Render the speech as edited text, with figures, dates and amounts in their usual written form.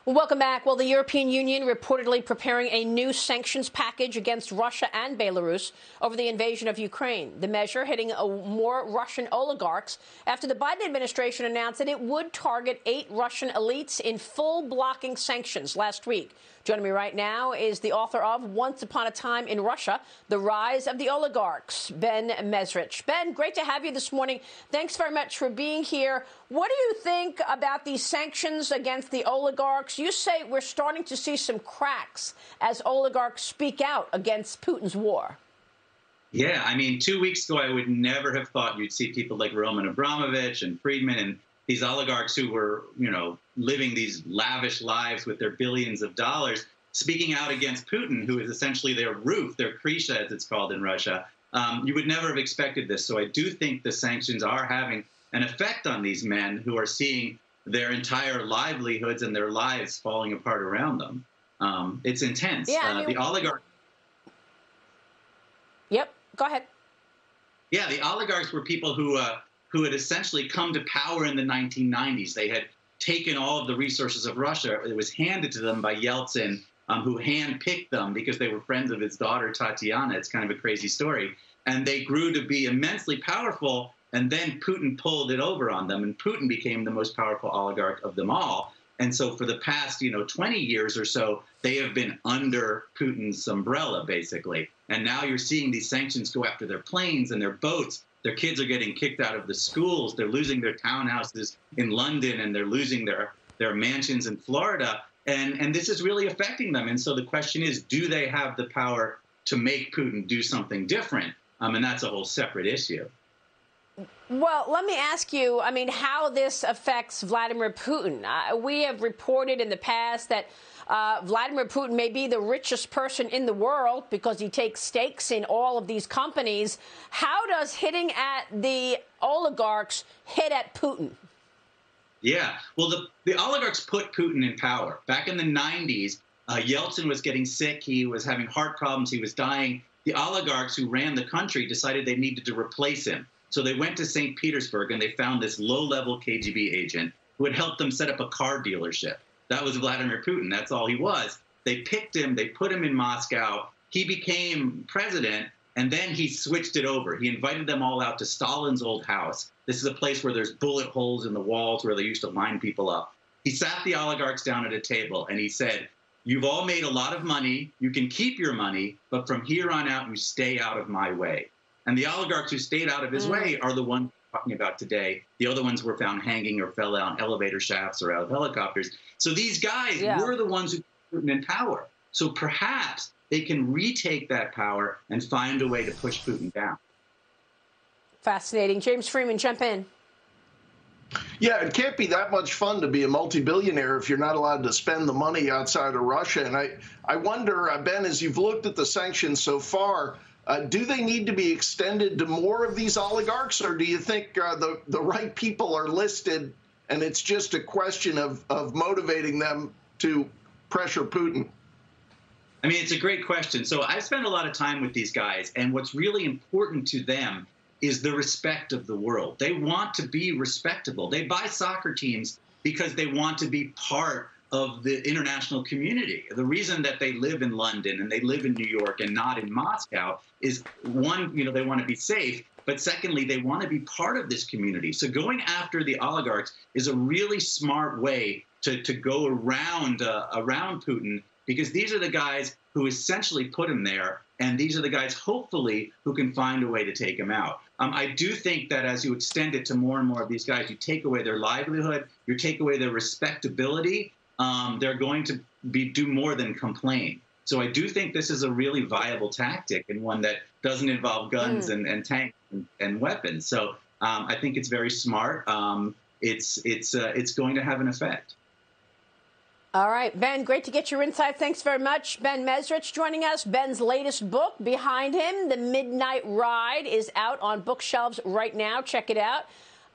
Welcome back. Well, the European Union reportedly preparing a new sanctions package against Russia and Belarus over the invasion of Ukraine. The measure hitting more Russian oligarchs after the Biden administration announced that it would target 8 Russian elites in full blocking sanctions last week. Joining me right now is the author of Once Upon a Time in Russia, The Rise of the Oligarchs, Ben Mezrich. Ben, great to have you this morning. Thanks very much for being here. What do you think about these sanctions against the oligarchs? You say we're starting to see some cracks as oligarchs speak out against Putin's war. Yeah, I mean, 2 weeks ago, I would never have thought you'd see people like Roman Abramovich and Friedman and these oligarchs who were, living these lavish lives with their billions of dollars, speaking out against Putin, who is essentially their roof, their Krisha, as it's called in Russia. You would never have expected this. So I do think the sanctions are having an effect on these men who are seeing their entire livelihoods and their lives falling apart around them. It's intense. Yeah, the oligarchs. Yep, go ahead. Yeah, the oligarchs were people who had essentially come to power in the 1990s. They had taken all of the resources of Russia. It was handed to them by Yeltsin, who handpicked them because they were friends of his daughter, Tatiana. It's kind of a crazy story. And they grew to be immensely powerful, and then Putin pulled it over on them, and Putin became the most powerful oligarch of them all. And so for the past, 20 years or so, they have been under Putin's umbrella, basically. And now you're seeing these sanctions go after their planes and their boats. Their kids are getting kicked out of the schools. They're losing their townhouses in London, and they're losing their mansions in Florida. And this is really affecting them. And so the question is, do they have the power to make Putin do something different? And that's a whole separate issue. Well, let me ask you, how this affects Vladimir Putin. We have reported in the past that Vladimir Putin may be the richest person in the world because he takes stakes in all of these companies. How does hitting at the oligarchs hit at Putin? Yeah, well, the oligarchs put Putin in power. Back in the 90s, Yeltsin was getting sick. He was having heart problems. He was dying. The oligarchs who ran the country decided they needed to replace him. So they went to St. Petersburg and they found this low-level KGB agent who had helped them set up a car dealership. That was Vladimir Putin. That's all he was. They picked him. They put him in Moscow. He became president, and then he switched it over. He invited them all out to Stalin's old house. This is a place where there's bullet holes in the walls where they used to line people up. He sat the oligarchs down at a table, and he said, "You've all made a lot of money. You can keep your money, but from here on out, you stay out of my way." And the oligarchs who stayed out of his way are the ones we're talking about today. The other ones were found hanging or fell down elevator shafts or out of helicopters. So these guys were the ones who put Putin in power. So perhaps they can retake that power and find a way to push Putin down. Fascinating. James Freeman, jump in. Yeah, it can't be that much fun to be a multi-billionaire if you're not allowed to spend the money outside of Russia. And I wonder, Ben, as you've looked at the sanctions so far, do they need to be extended to more of these oligarchs, or do you think the right people are listed and it's just a question of motivating them to pressure Putin? I mean, it's a great question. So I've spent a lot of time with these guys, and what's really important to them is the respect of the world. They want to be respectable. They buy soccer teams because they want to be part of the international community. The reason that they live in London and they live in New York and not in Moscow is, one, they want to be safe, but secondly, they want to be part of this community. So going after the oligarchs is a really smart way to go around Putin, because these are the guys who essentially put him there, and these are the guys, hopefully, who can find a way to take him out. I do think that as you extend it to more and more of these guys, you take away their livelihood, you take away their respectability, they're going to do more than complain. So I do think this is a really viable tactic, and one that doesn't involve guns and tanks and weapons. So I think it's very smart. It's going to have an effect. All right, Ben, great to get your insight. Thanks very much. Ben Mezrich joining us. Ben's latest book, Behind Him, The Midnight Ride, is out on bookshelves right now. Check it out.